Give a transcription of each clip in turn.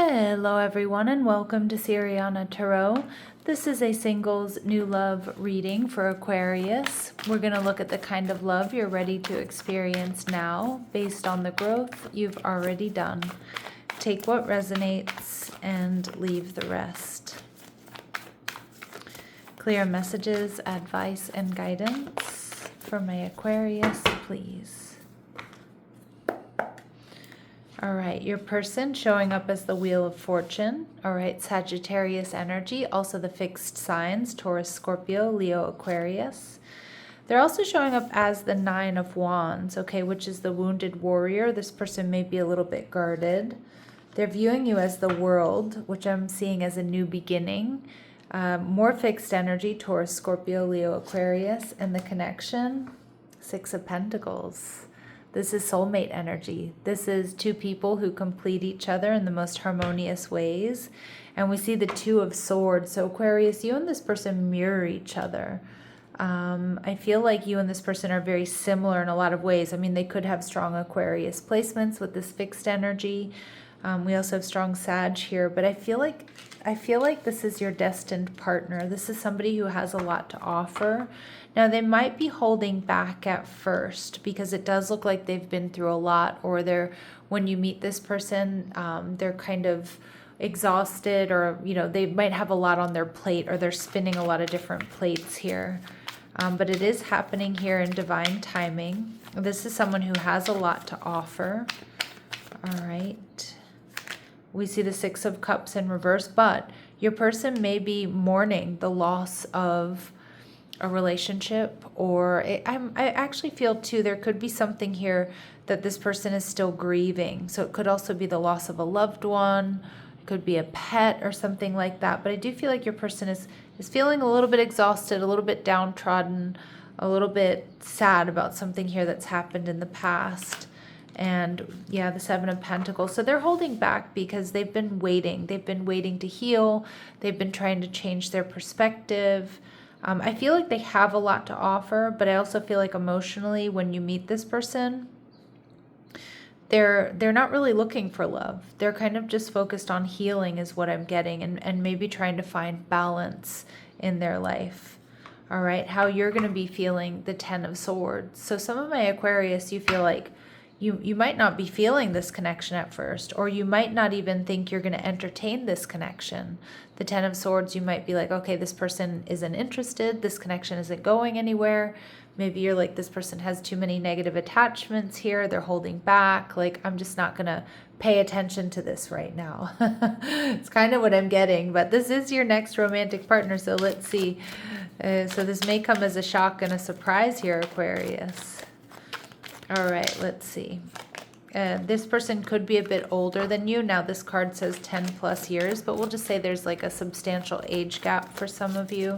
Hello everyone and welcome to Siriana Tarot. This is a singles new love reading for Aquarius. We're going to look at the kind of love you're ready to experience now based on the growth you've already done. Take what resonates and leave the rest. Clear messages, advice, and guidance for my Aquarius, please. All right, your person showing up as the Wheel of Fortune. All right, Sagittarius energy, also the fixed signs, Taurus, Scorpio, Leo, Aquarius. They're also showing up as the Nine of Wands, okay, which is the wounded warrior. This person may be a little bit guarded. They're viewing you as the World, which I'm seeing as a new beginning. More fixed energy, Taurus, Scorpio, Leo, Aquarius, and the connection, Six of Pentacles. This is soulmate energy. This is two people who complete each other in the most harmonious ways. And we see the Two of Swords. So Aquarius, you and this person mirror each other. I feel like you and this person are very similar in a lot of ways. I mean, they could have strong Aquarius placements with this fixed energy. We also have strong Sag here, but I feel like this is your destined partner. This is somebody who has a lot to offer. Now, they might be holding back at first because it does look like they've been through a lot, or when you meet this person, they're kind of exhausted, or, you know, they might have a lot on their plate, or they're spinning a lot of different plates here. But it is happening here in divine timing. This is someone who has a lot to offer. All right. We see the Six of Cups in reverse, but your person may be mourning the loss of a relationship, or I actually feel too there could be something here that this person is still grieving. So it could also be the loss of a loved one. It could be a pet or something like that. But I do feel like your person is feeling a little bit exhausted, a little bit downtrodden, a little bit sad about something here that's happened in the past. And yeah, the Seven of Pentacles. So they're holding back because they've been waiting. They've been waiting to heal. They've been trying to change their perspective. I feel like they have a lot to offer, but I also feel like emotionally, when you meet this person, they're not really looking for love. They're kind of just focused on healing is what I'm getting, and maybe trying to find balance in their life. All right, how you're going to be feeling the Ten of Swords. So some of my Aquarius, you feel like you might not be feeling this connection at first, or you might not even think you're going to entertain this connection. The Ten of Swords, you might be like, okay, this person isn't interested. This connection isn't going anywhere. Maybe you're like, this person has too many negative attachments here. They're holding back. Like, I'm just not going to pay attention to this right now. It's kind of what I'm getting, but this is your next romantic partner. So let's see. So this may come as a shock and a surprise here, Aquarius. All right, let's see. This person could be a bit older than you. Now this card says 10 plus years, but we'll just say there's like a substantial age gap for some of you.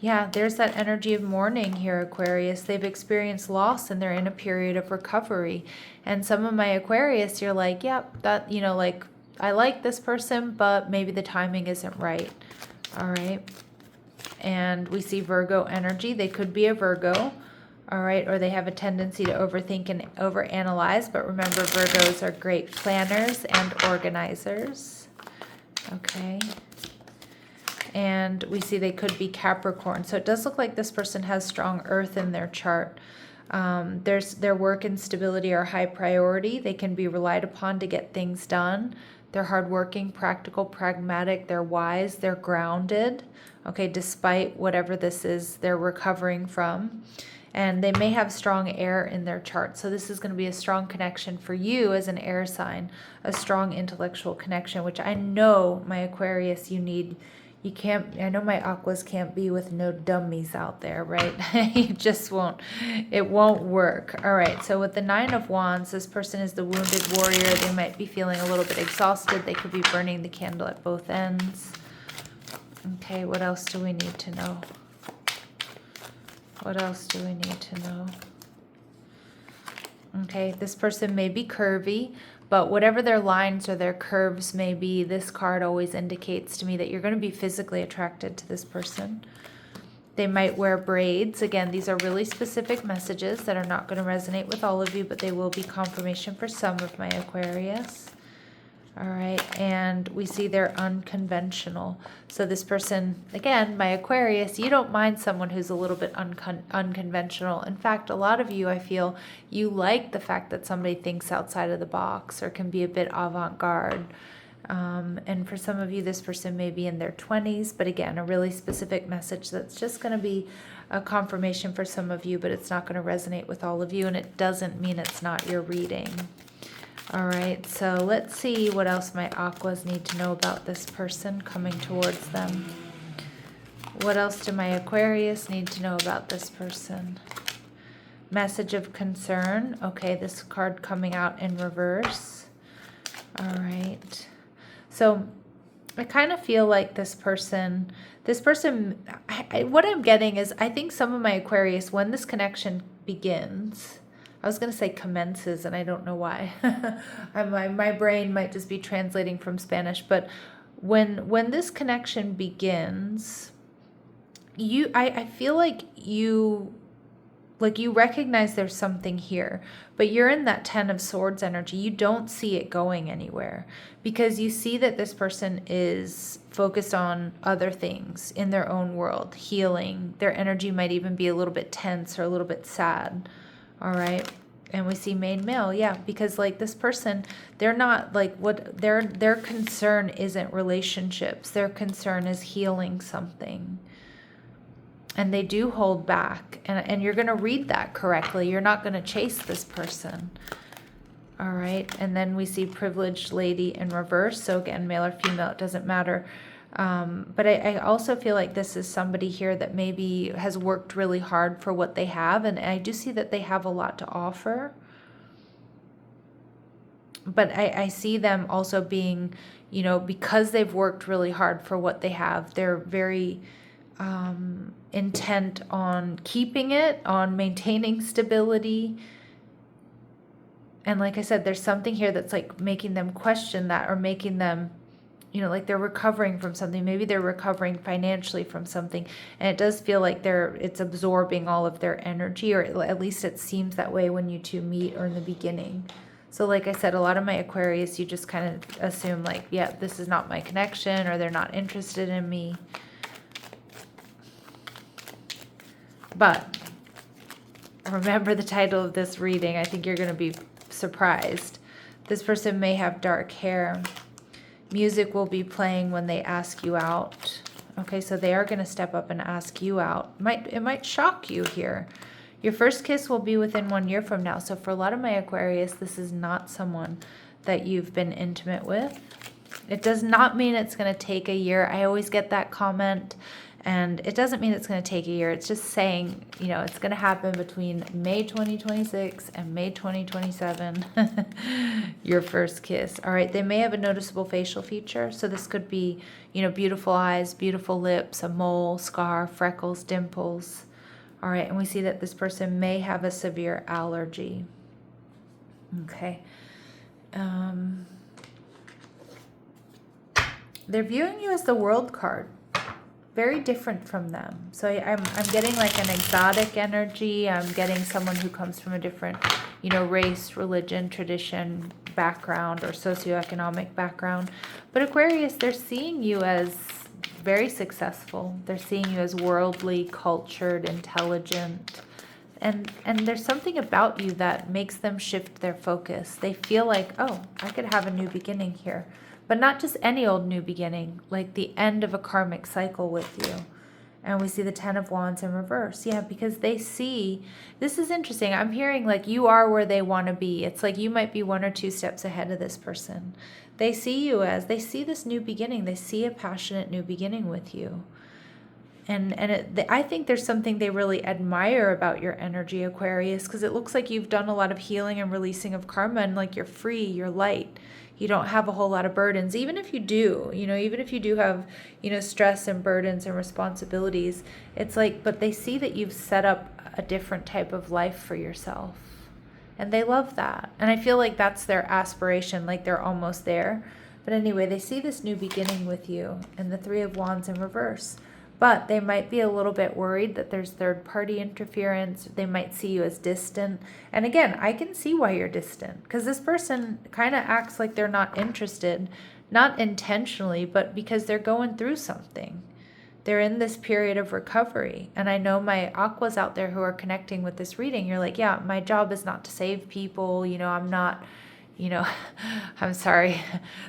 Yeah, there's that energy of mourning here, Aquarius. They've experienced loss and they're in a period of recovery. And some of my Aquarius, you're like, yep, that, you know, like, I like this person, but maybe the timing isn't right. All right. And we see Virgo energy. They could be a Virgo. All right, or they have a tendency to overthink and overanalyze, but remember, Virgos are great planners and organizers. Okay. And we see they could be Capricorn. So it does look like this person has strong earth in their chart. Their work and stability are high priority. They can be relied upon to get things done. They're hardworking, practical, pragmatic. They're wise. They're grounded. Okay, despite whatever this is they're recovering from. And they may have strong air in their chart. So this is going to be a strong connection for you as an air sign, a strong intellectual connection, which I know, my Aquarius, you need. You can't, I know my Aquas can't be with no dummies out there, right? It just won't, it won't work. All right, so with the Nine of Wands, this person is the wounded warrior. They might be feeling a little bit exhausted. They could be burning the candle at both ends. Okay, what else do we need to know? What else do we need to know? Okay, this person may be curvy, but whatever their lines or their curves may be, this card always indicates to me that you're going to be physically attracted to this person. They might wear braids. Again, these are really specific messages that are not going to resonate with all of you, but they will be confirmation for some of my Aquarius. All right, and we see they're unconventional. So this person, again, my Aquarius, you don't mind someone who's a little bit unconventional. In fact, a lot of you, I feel, you like the fact that somebody thinks outside of the box or can be a bit avant-garde. And for some of you, this person may be in their 20s, but again, a really specific message that's just going to be a confirmation for some of you, but it's not going to resonate with all of you, and it doesn't mean it's not your reading. All right, so let's see what else my Aquas need to know about this person coming towards them. What else do my Aquarius need to know about this person? Message of concern. Okay, this card coming out in reverse. All right. So I kind of feel like this person, what I'm getting is I think some of my Aquarius, when this connection begins, I was going to say commences, and I don't know why. My brain might just be translating from Spanish, but when this connection begins, I feel like you recognize there's something here, but you're in that 10 of Swords energy. You don't see it going anywhere because you see that this person is focused on other things in their own world, healing. Their energy might even be a little bit tense or a little bit sad. All right. And we see main male. Yeah. Because like this person, they're not like their concern isn't relationships. Their concern is healing something. And they do hold back. And you're going to read that correctly. You're not going to chase this person. All right. And then we see privileged lady in reverse. So again, male or female, it doesn't matter. But I also feel like this is somebody here that maybe has worked really hard for what they have. And I do see that they have a lot to offer. But I see them also being, because they've worked really hard for what they have, they're very intent on keeping it, on maintaining stability. And like I said, there's something here that's like making them question that, or making them, like they're recovering from something. Maybe they're recovering financially from something. And it does feel like it's absorbing all of their energy, or at least it seems that way when you two meet or in the beginning. So like I said, a lot of my Aquarius, you just kind of assume like, yeah, this is not my connection, or they're not interested in me. But remember the title of this reading. I think you're going to be surprised. This person may have dark hair. Music will be playing when they ask you out. Okay, so they are going to step up and ask you out. It might shock you here. Your first kiss will be within 1 year from now. So for a lot of my Aquarius, this is not someone that you've been intimate with. It does not mean it's going to take a year. I always get that comment. And it doesn't mean it's going to take a year. It's just saying, it's going to happen between May 2026 and May 2027. Your first kiss. All right. They may have a noticeable facial feature. So this could be, beautiful eyes, beautiful lips, a mole, scar, freckles, dimples. All right. And we see that this person may have a severe allergy. Okay. They're viewing you as the World card. Very different from them. So I'm getting like an exotic energy. I'm getting someone who comes from a different, race, religion, tradition, background, or socioeconomic background. But Aquarius, they're seeing you as very successful. They're seeing you as worldly, cultured, intelligent. And there's something about you that makes them shift their focus. They feel like, oh, I could have a new beginning here. But not just any old new beginning, like the end of a karmic cycle with you. And we see the 10 of Wands in reverse. Yeah, because they see, this is interesting. I'm hearing like you are where they want to be. It's like you might be 1 or 2 steps ahead of this person. They see you as, they see this new beginning. They see a passionate new beginning with you. I think there's something they really admire about your energy, Aquarius, because it looks like you've done a lot of healing and releasing of karma, and like you're free, you're light. You don't have a whole lot of burdens. Even if you do, even if you do have, stress and burdens and responsibilities, it's like, but they see that you've set up a different type of life for yourself. And they love that. And I feel like that's their aspiration, like they're almost there. But anyway, they see this new beginning with you, and the 3 of Wands in reverse. but they might be a little bit worried that there's third party interference. They might see you as distant. And again, I can see why you're distant, because this person kind of acts like they're not interested, not intentionally, but because they're going through something. They're in this period of recovery. And I know my aquas out there who are connecting with this reading, you're like, yeah, my job is not to save people. I'm not, I'm sorry.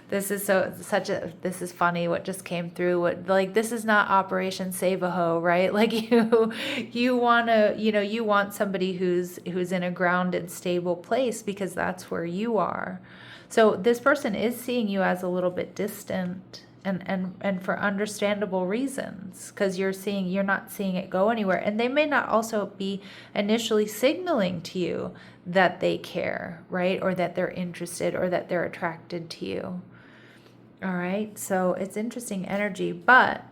This is this is funny what just came through. This is not Operation Save a Ho, right? Like you want to, you want somebody who's in a grounded, stable place, because that's where you are. So this person is seeing you as a little bit distant, and for understandable reasons, because you're not seeing it go anywhere. And they may not also be initially signaling to you that they care, right? Or that they're interested, or that they're attracted to you. All right. So it's interesting energy, but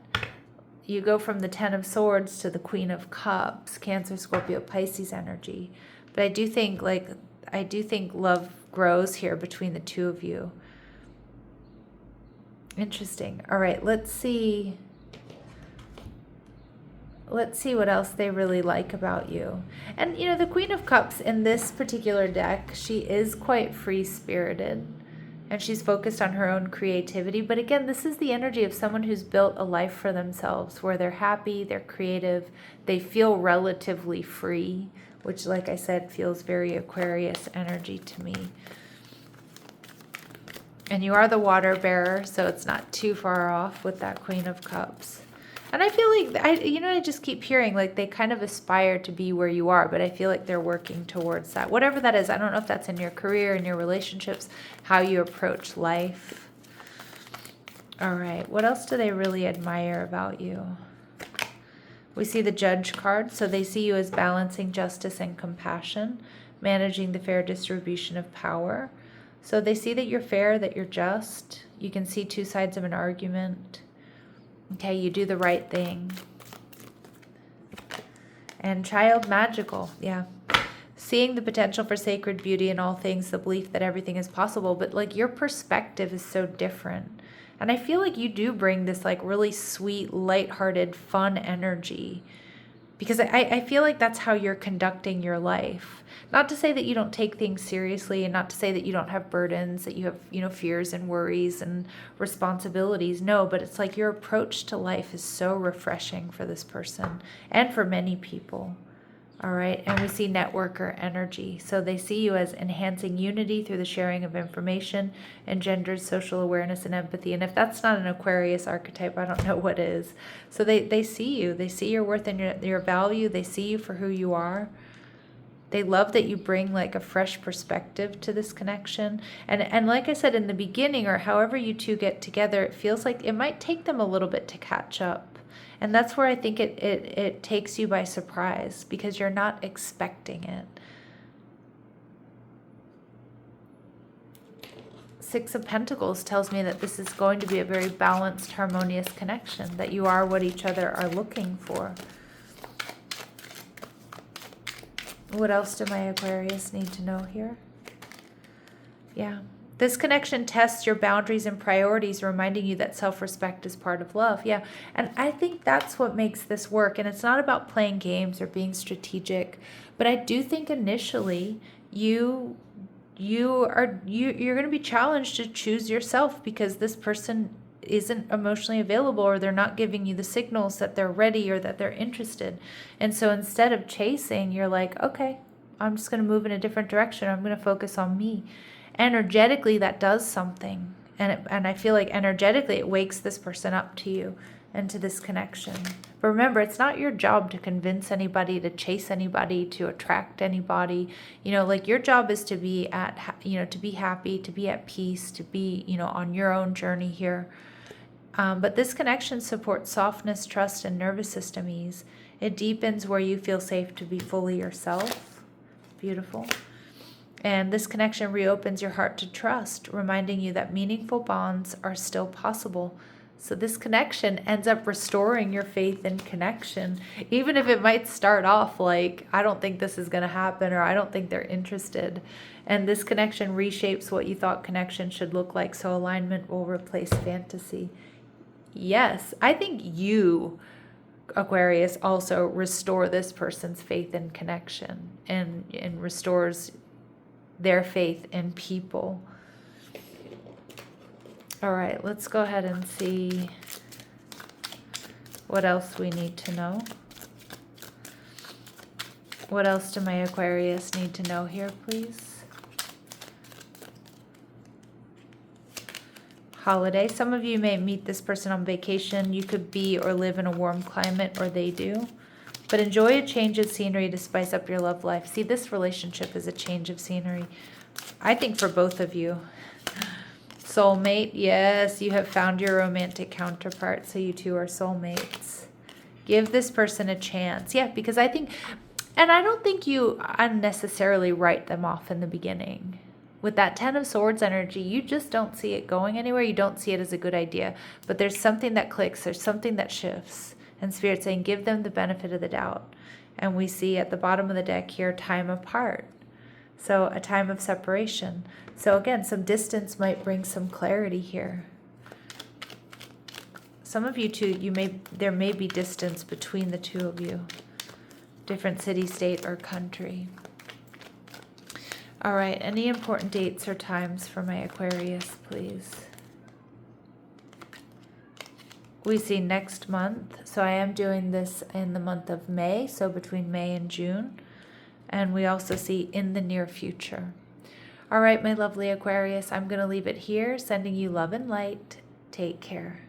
you go from the 10 of Swords to the Queen of Cups, Cancer, Scorpio, Pisces energy. But I do think love grows here between the two of you. Interesting. All right, let's see what else they really like about you. And the Queen of Cups in this particular deck, she is quite free-spirited, and she's focused on her own creativity. But again, this is the energy of someone who's built a life for themselves, where they're happy, they're creative, they feel relatively free, which, like I said, feels very Aquarius energy to me. And you are the water bearer, so it's not too far off with that Queen of Cups. And I feel like, I just keep hearing like they kind of aspire to be where you are, but I feel like they're working towards that. Whatever that is, I don't know if that's in your career, in your relationships, how you approach life. All right, what else do they really admire about you? We see the Judge card, so they see you as balancing justice and compassion, managing the fair distribution of power. So they see that you're fair, that you're just. You can see two sides of an argument. Okay, you do the right thing. And child magical, yeah. Seeing the potential for sacred beauty in all things, the belief that everything is possible, but like your perspective is so different. And I feel like you do bring this like really sweet, lighthearted, fun energy, because I feel like that's how you're conducting your life. Not to say that you don't take things seriously, and not to say that you don't have burdens, that you have, fears and worries and responsibilities. No, but it's like your approach to life is so refreshing for this person and for many people. All right. And we see networker energy. So they see you as enhancing unity through the sharing of information, engenders social awareness and empathy. And if that's not an Aquarius archetype, I don't know what is. So they see you. They see your worth and your value. They see you for who you are. They love that you bring like a fresh perspective to this connection. And like I said in the beginning, or however you two get together, it feels like it might take them a little bit to catch up. And that's where I think it takes you by surprise, because you're not expecting it. Six of Pentacles tells me that this is going to be a very balanced, harmonious connection, that you are what each other are looking for. What else do my Aquarius need to know here? Yeah. This connection tests your boundaries and priorities, reminding you that self-respect is part of love. Yeah, and I think that's what makes this work. And it's not about playing games or being strategic, but I do think initially you're going to be challenged to choose yourself, because this person isn't emotionally available, or they're not giving you the signals that they're ready or that they're interested. And so instead of chasing, you're like, okay, I'm just going to move in a different direction. I'm going to focus on me. Energetically, that does something, and I feel like energetically it wakes this person up to you and to this connection. But remember, it's not your job to convince anybody, to chase anybody, to attract anybody. Like your job is to be to be happy, to be at peace, to be on your own journey here. But this connection supports softness, trust, and nervous system ease. It deepens where you feel safe to be fully yourself. Beautiful. And this connection reopens your heart to trust, reminding you that meaningful bonds are still possible. So this connection ends up restoring your faith in connection, even if it might start off like, I don't think this is going to happen, or I don't think they're interested. And this connection reshapes what you thought connection should look like, so alignment will replace fantasy. Yes, I think you Aquarius, also restore this person's faith and connection, and restores their faith in people. All right, let's go ahead and see what else we need to know. What else do my Aquarius need to know here, please? Holiday. Some of you may meet this person on vacation. You could be or live in a warm climate, or they do. But enjoy a change of scenery to spice up your love life. See, this relationship is a change of scenery, I think, for both of you. Soulmate, yes, you have found your romantic counterpart, so you two are soulmates. Give this person a chance. Yeah, because I think, and I don't think you unnecessarily write them off in the beginning. With that 10 of Swords energy, you just don't see it going anywhere. You don't see it as a good idea. But there's something that clicks. There's something that shifts. And Spirit's saying, give them the benefit of the doubt. And we see at the bottom of the deck here, time apart. So a time of separation. So again, some distance might bring some clarity here. Some of you two, there may be distance between the two of you. Different city, state, or country. All right, any important dates or times for my Aquarius, please? We see next month. So I am doing this in the month of May, so between May and June. And we also see in the near future. All right, my lovely Aquarius, I'm going to leave it here, sending you love and light. Take care.